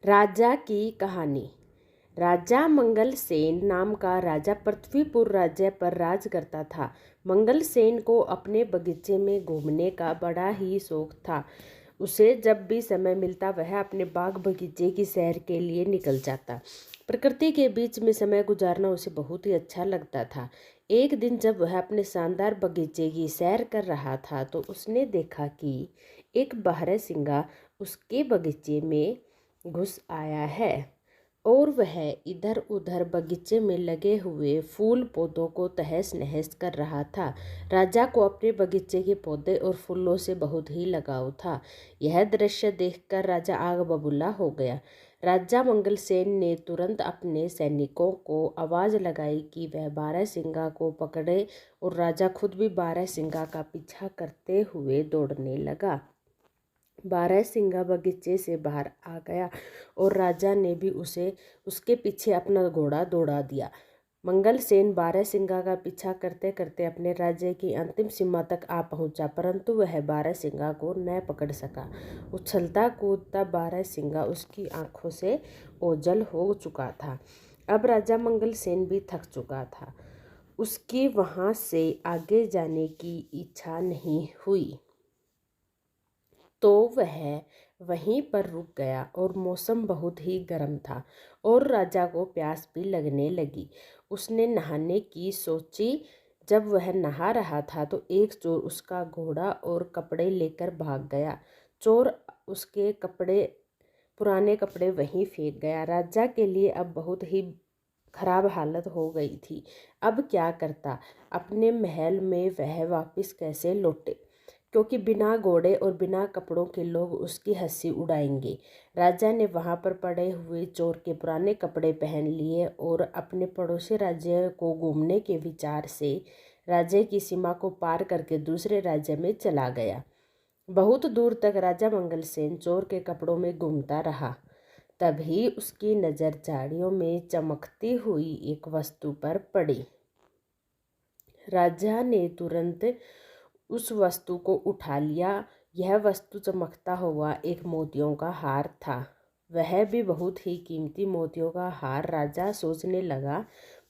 राजा की कहानी। राजा मंगलसेन नाम का राजा पृथ्वीपुर राज्य पर राज करता था। मंगलसेन को अपने बगीचे में घूमने का बड़ा ही शौक था। उसे जब भी समय मिलता वह अपने बाग बगीचे की सैर के लिए निकल जाता। प्रकृति के बीच में समय गुजारना उसे बहुत ही अच्छा लगता था। एक दिन जब वह अपने शानदार बगीचे की सैर कर रहा था तो उसने देखा कि एक बारहसिंगा उसके बगीचे में घुस आया है और वह इधर उधर बगीचे में लगे हुए फूल पौधों को तहस नहस कर रहा था। राजा को अपने बगीचे के पौधे और फूलों से बहुत ही लगाव था। यह दृश्य देखकर राजा आग बबूला हो गया। राजा मंगलसेन ने तुरंत अपने सैनिकों को आवाज़ लगाई कि वह बारहसिंगा को पकड़े और राजा खुद भी बारहसिंगा का पीछा करते हुए दौड़ने लगा। बारहसिंगा बगीचे से बाहर आ गया और राजा ने भी उसके पीछे अपना घोड़ा दौड़ा दिया। मंगलसेन बारहसिंगा का पीछा करते करते अपने राज्य की अंतिम सीमा तक आ पहुंचा, परंतु वह बारहसिंगा को न पकड़ सका। उछलता कूदता बारहसिंगा उसकी आंखों से ओझल हो चुका था। अब राजा मंगलसेन भी थक चुका था। उसकी वहां से आगे जाने की इच्छा नहीं हुई, तो वह वहीं पर रुक गया और मौसम बहुत ही गर्म था और राजा को प्यास भी लगने लगी। उसने नहाने की सोची। जब वह नहा रहा था तो एक चोर उसका घोड़ा और कपड़े लेकर भाग गया। चोर उसके पुराने कपड़े वहीं फेंक गया। राजा के लिए अब बहुत ही खराब हालत हो गई थी। अब क्या करता? अपने महल में वह वापस कैसे लौटे, क्योंकि बिना घोड़े और बिना कपड़ों के लोग उसकी हंसी उड़ाएंगे। राजा ने वहां पर पड़े हुए चोर के पुराने कपड़े पहन लिए और अपने पड़ोसी राज्य को घूमने के विचार से राज्य की सीमा को पार करके दूसरे राज्य में चला गया। बहुत दूर तक राजा मंगलसेन चोर के कपड़ों में घूमता रहा। तभी उसकी नज़र झाड़ियों में चमकती हुई एक वस्तु पर पड़ी। राजा ने तुरंत उस वस्तु को उठा लिया। यह वस्तु चमकता हुआ एक मोतियों का हार था। वह भी बहुत ही कीमती मोतियों का हार। राजा सोचने लगा,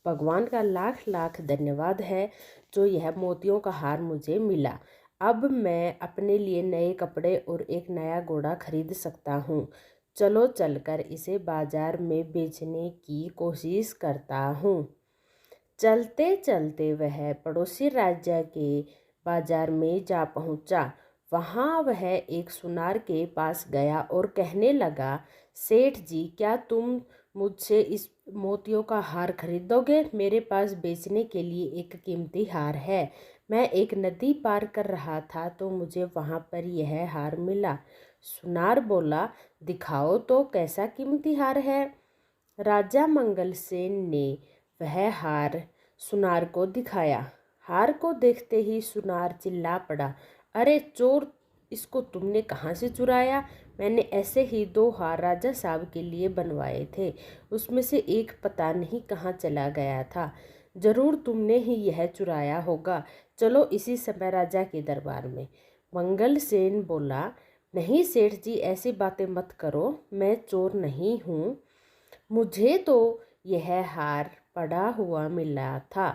भगवान का लाख लाख धन्यवाद है जो यह मोतियों का हार मुझे मिला। अब मैं अपने लिए नए कपड़े और एक नया घोड़ा खरीद सकता हूँ। चलो चलकर इसे बाजार में बेचने की कोशिश करता हूँ। चलते चलते वह पड़ोसी राज्य के बाजार में जा पहुंचा। वहां वह एक सुनार के पास गया और कहने लगा, सेठ जी, क्या तुम मुझसे इस मोतियों का हार खरीदोगे? मेरे पास बेचने के लिए एक कीमती हार है। मैं एक नदी पार कर रहा था तो मुझे वहां पर यह हार मिला। सुनार बोला, दिखाओ तो कैसा कीमती हार है। राजा मंगलसेन ने वह हार सुनार को दिखाया। हार को देखते ही सुनार चिल्ला पड़ा, अरे चोर, इसको तुमने कहाँ से चुराया? मैंने ऐसे ही 2 हार राजा साहब के लिए बनवाए थे, उसमें से एक पता नहीं कहाँ चला गया था। जरूर तुमने ही यह चुराया होगा। चलो इसी समय राजा के दरबार में। मंगलसेन बोला, नहीं सेठ जी, ऐसी बातें मत करो, मैं चोर नहीं हूँ। मुझे तो यह हार पड़ा हुआ मिला था।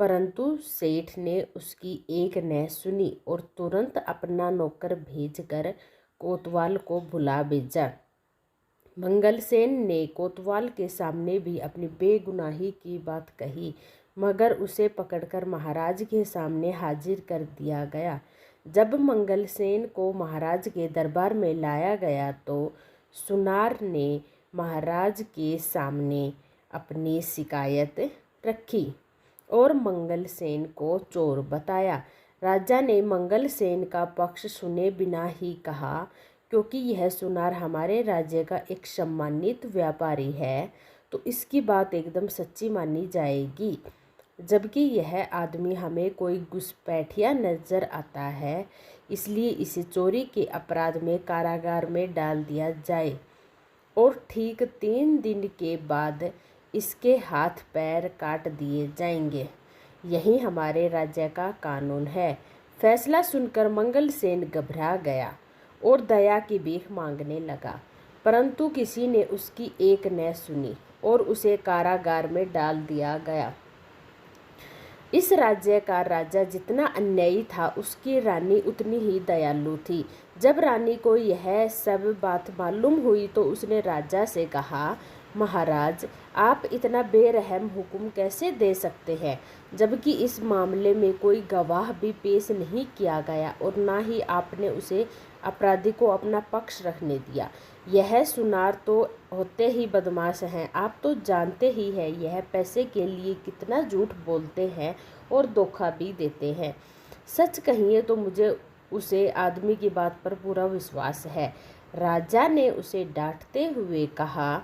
परंतु सेठ ने उसकी एक न सुनी और तुरंत अपना नौकर भेजकर कोतवाल को बुला भेजा। मंगलसेन ने कोतवाल के सामने भी अपनी बेगुनाही की बात कही, मगर उसे पकड़कर महाराज के सामने हाजिर कर दिया गया। जब मंगलसेन को महाराज के दरबार में लाया गया तो सुनार ने महाराज के सामने अपनी शिकायत रखी और मंगलसेन को चोर बताया। राजा ने मंगलसेन का पक्ष सुने बिना ही कहा, क्योंकि यह सुनार हमारे राज्य का एक सम्मानित व्यापारी है तो इसकी बात एकदम सच्ची मानी जाएगी, जबकि यह आदमी हमें कोई घुसपैठिया नजर आता है, इसलिए इसे चोरी के अपराध में कारागार में डाल दिया जाए और ठीक 3 दिन के बाद इसके हाथ पैर काट दिए जाएंगे। यही हमारे राज्य का कानून है। फैसला सुनकर मंगलसेन घबरा गया और दया की भीख मांगने लगा। परंतु किसी ने उसकी एक न सुनी और उसे कारागार में डाल दिया गया। इस राज्य का राजा जितना अन्यायी था, उसकी रानी उतनी ही दयालु थी। जब रानी को यह सब बात मालूम हुई तो उसने राजा से कहा, महाराज, आप इतना बेरहम हुक्म कैसे दे सकते हैं, जबकि इस मामले में कोई गवाह भी पेश नहीं किया गया और ना ही आपने उसे अपराधी को अपना पक्ष रखने दिया। यह सुनार तो होते ही बदमाश हैं। आप तो जानते ही हैं यह पैसे के लिए कितना झूठ बोलते हैं और धोखा भी देते हैं। सच कहिए तो मुझे उसे आदमी की बात पर पूरा विश्वास है। राजा ने उसे डांटते हुए कहा,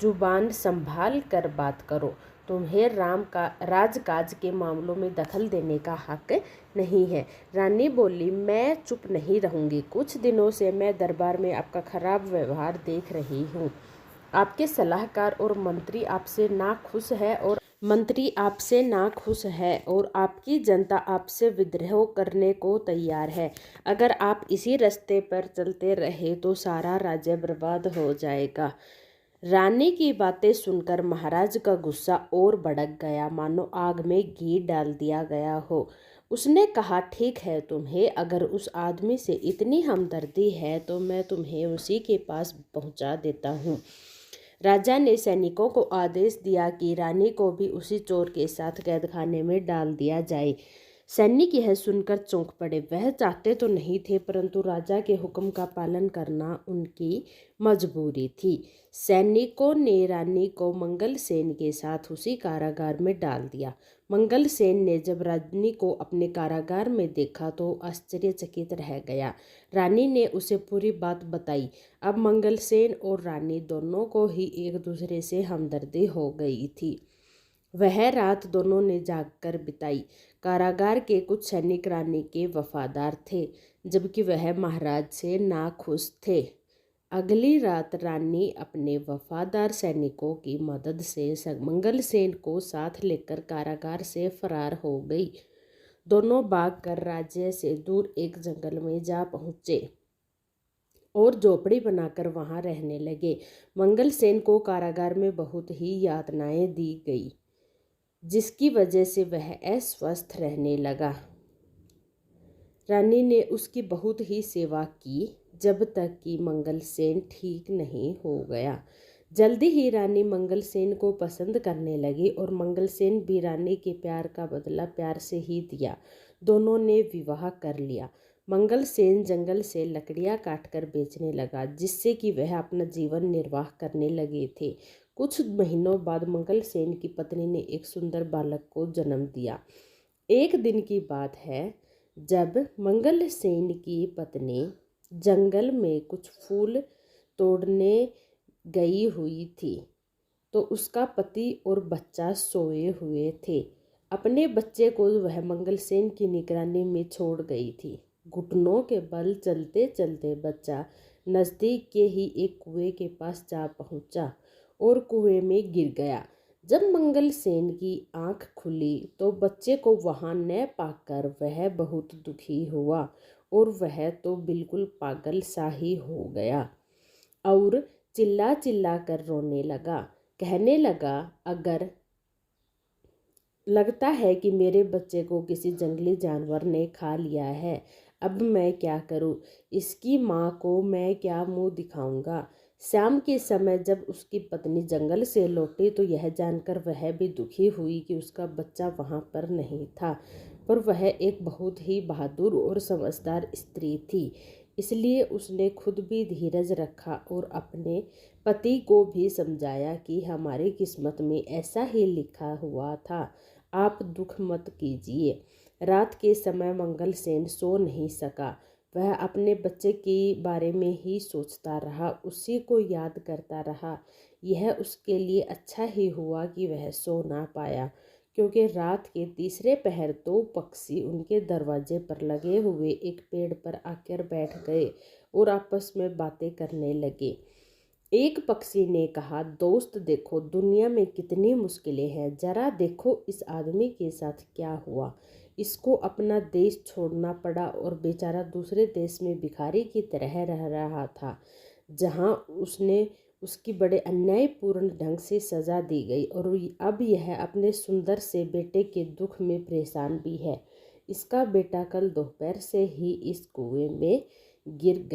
जुबान संभाल कर बात करो। तुम्हें राजकाज के मामलों में दखल देने का हक नहीं है। रानी बोली, मैं चुप नहीं रहूंगी। कुछ दिनों से मैं दरबार में आपका खराब व्यवहार देख रही हूँ। आपके सलाहकार और मंत्री आपसे नाखुश है और आपकी जनता आपसे विद्रोह करने को तैयार है। अगर आप इसी रास्ते पर चलते रहे तो सारा राज्य बर्बाद हो जाएगा। रानी की बातें सुनकर महाराज का गुस्सा और भड़क गया, मानो आग में घी डाल दिया गया हो। उसने कहा, ठीक है, तुम्हें अगर उस आदमी से इतनी हमदर्दी है तो मैं तुम्हें उसी के पास पहुंचा देता हूँ। राजा ने सैनिकों को आदेश दिया कि रानी को भी उसी चोर के साथ कैदखाने में डाल दिया जाए। सैनिक यह सुनकर चौंक पड़े। वह चाहते तो नहीं थे, परंतु राजा के हुक्म का पालन करना उनकी मजबूरी थी। सैनिकों ने रानी को मंगल सेन के साथ उसी कारागार में डाल दिया। मंगल सेन ने जब रानी को अपने कारागार में देखा तो आश्चर्यचकित रह गया। रानी ने उसे पूरी बात बताई। अब मंगल सेन और रानी दोनों को ही एक दूसरे से हमदर्दी हो गई थी। वह रात दोनों ने जागकर बिताई। कारागार के कुछ सैनिक रानी के वफादार थे, जबकि वह महाराज से नाखुश थे। अगली रात रानी अपने वफादार सैनिकों की मदद से मंगल सेन को साथ लेकर कारागार से फरार हो गई। दोनों भागकर राज्य से दूर एक जंगल में जा पहुंचे और झोपड़ी बनाकर वहां रहने लगे। मंगल सेन को कारागार में बहुत ही यातनाएं दी गई, जिसकी वजह से वह अस्वस्थ रहने लगा। रानी ने उसकी बहुत ही सेवा की, जब तक कि मंगल सेन ठीक नहीं हो गया। जल्दी ही रानी मंगल सेन को पसंद करने लगी और मंगल सेन भी रानी के प्यार का बदला प्यार से ही दिया। दोनों ने विवाह कर लिया। मंगल सेन जंगल से लकड़ियां काटकर बेचने लगा, जिससे कि वह अपना जीवन निर्वाह करने लगे थे। कुछ महीनों बाद मंगल सेन की पत्नी ने एक सुंदर बालक को जन्म दिया। एक दिन की बात है, जब मंगल सेन की पत्नी जंगल में कुछ फूल तोड़ने गई हुई थी तो उसका पति और बच्चा सोए हुए थे। अपने बच्चे को वह मंगल सेन की निगरानी में छोड़ गई थी। घुटनों के बल चलते चलते बच्चा नज़दीक के ही एक कुएं के पास जा पहुंचा और कुएं में गिर गया। जब मंगल सेन की आंख खुली तो बच्चे को वहां न पाकर वह बहुत दुखी हुआ और वह तो बिल्कुल पागल सा ही हो गया और चिल्ला चिल्ला कर रोने लगा। कहने लगा, अगर लगता है कि मेरे बच्चे को किसी जंगली जानवर ने खा लिया है, अब मैं क्या करूं? इसकी माँ को मैं क्या मुंह दिखाऊंगा? शाम के समय जब उसकी पत्नी जंगल से लौटी तो यह जानकर वह भी दुखी हुई कि उसका बच्चा वहाँ पर नहीं था, पर वह एक बहुत ही बहादुर और समझदार स्त्री थी, इसलिए उसने खुद भी धीरज रखा और अपने पति को भी समझाया कि हमारी किस्मत में ऐसा ही लिखा हुआ था, आप दुख मत कीजिए। रात के समय मंगल सेन सो नहीं सका। वह अपने बच्चे के बारे में ही सोचता रहा, उसी को याद करता रहा। यह उसके लिए अच्छा ही हुआ कि वह सो ना पाया, क्योंकि रात के तीसरे पहर दो पक्षी उनके दरवाजे पर लगे हुए एक पेड़ पर आकर बैठ गए और आपस में बातें करने लगे। एक पक्षी ने कहा, दोस्त देखो, दुनिया में कितनी मुश्किलें हैं, जरा देखो इस आदमी के साथ क्या हुआ। इसको अपना देश छोड़ना पड़ा और बेचारा दूसरे देश में भिखारी की तरह रह रहा था। जहाँ उसकी बड़े अन्यायपूर्ण ढंग से सजा दी गई और अब यह अपने सुंदर से बेटे के दुख में परेशान भी है। इसका बेटा कल दोपहर से ही इस कुएं में गिर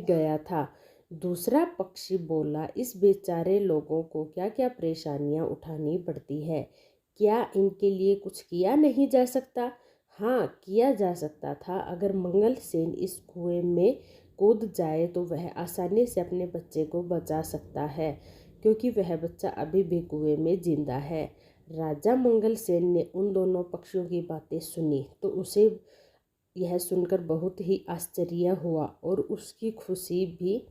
गया था। दूसरा पक्षी बोला, इस बेचारे लोगों को क्या क्या परेशानियां उठानी पड़ती है, क्या इनके लिए कुछ किया नहीं जा सकता? हाँ, किया जा सकता था। अगर मंगलसेन इस कुएं में कूद जाए तो वह आसानी से अपने बच्चे को बचा सकता है, क्योंकि वह बच्चा अभी भी कुएं में जिंदा है। राजा मंगलसेन ने उन दोनों पक्षियों की बातें सुनी तो उसे यह सुनकर बहुत ही आश्चर्य हुआ और उसकी खुशी भी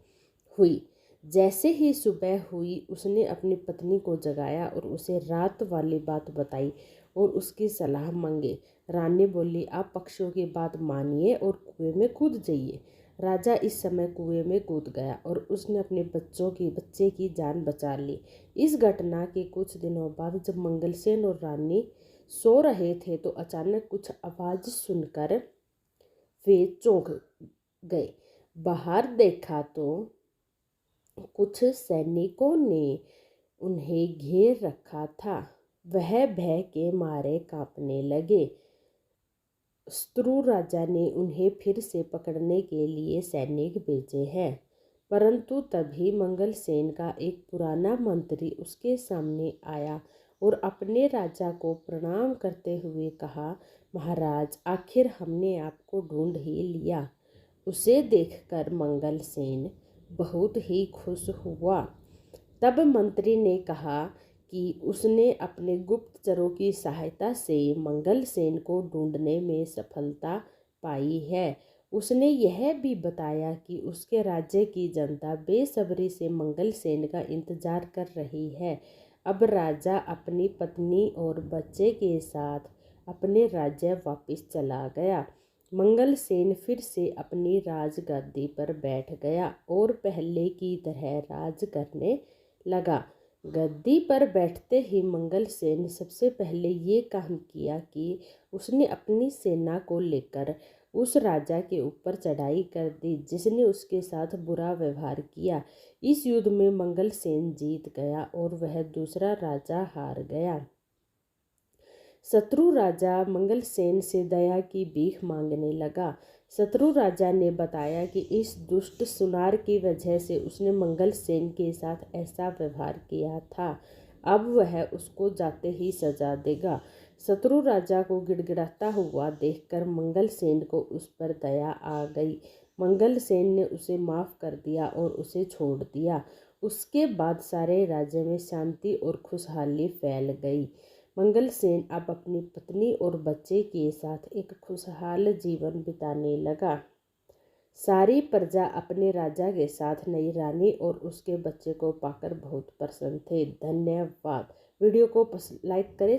हुई। जैसे ही सुबह हुई उसने अपनी पत्नी को जगाया और उसे रात वाली बात बताई और उसकी सलाह मांगी। रानी बोली, आप पक्षियों की बात मानिए और कुएं में कूद जाइए। राजा इस समय कुएं में कूद गया और उसने अपने बच्चे की जान बचा ली। इस घटना के कुछ दिनों बाद जब मंगलसेन और रानी सो रहे थे तो अचानक कुछ आवाज़ सुनकर वे चौंक गए। बाहर देखा तो कुछ सैनिकों ने उन्हें घेर रखा था। वह भय के मारे कांपने लगे। शत्रु राजा ने उन्हें फिर से पकड़ने के लिए सैनिक भेजे हैं, परंतु तभी मंगलसेन का एक पुराना मंत्री उसके सामने आया और अपने राजा को प्रणाम करते हुए कहा, महाराज, आखिर हमने आपको ढूंढ ही लिया। उसे देखकर मंगलसेन बहुत ही खुश हुआ। तब मंत्री ने कहा कि उसने अपने गुप्तचरों की सहायता से मंगलसेन को ढूंढने में सफलता पाई है। उसने यह भी बताया कि उसके राज्य की जनता बेसब्री से मंगलसेन का इंतजार कर रही है। अब राजा अपनी पत्नी और बच्चे के साथ अपने राज्य वापस चला गया। मंगलसेन फिर से अपनी राजगद्दी पर बैठ गया और पहले की तरह राज करने लगा। गद्दी पर बैठते ही मंगलसेन ने सबसे पहले ये काम किया कि उसने अपनी सेना को लेकर उस राजा के ऊपर चढ़ाई कर दी जिसने उसके साथ बुरा व्यवहार किया। इस युद्ध में मंगलसेन जीत गया और वह दूसरा राजा हार गया। शत्रु राजा मंगलसेन से दया की भीख मांगने लगा। शत्रु राजा ने बताया कि इस दुष्ट सुनार की वजह से उसने मंगलसेन के साथ ऐसा व्यवहार किया था। अब वह उसको जाते ही सजा देगा। शत्रु राजा को गिड़गिड़ाता हुआ देखकर मंगलसेन को उस पर दया आ गई। मंगलसेन ने उसे माफ़ कर दिया और उसे छोड़ दिया। उसके बाद सारे राज्य में शांति और खुशहाली फैल गई। मंगलसेन अब अपनी पत्नी और बच्चे के साथ एक खुशहाल जीवन बिताने लगा। सारी प्रजा अपने राजा के साथ नई रानी और उसके बच्चे को पाकर बहुत प्रसन्न थे। धन्यवाद। वीडियो को लाइक करें।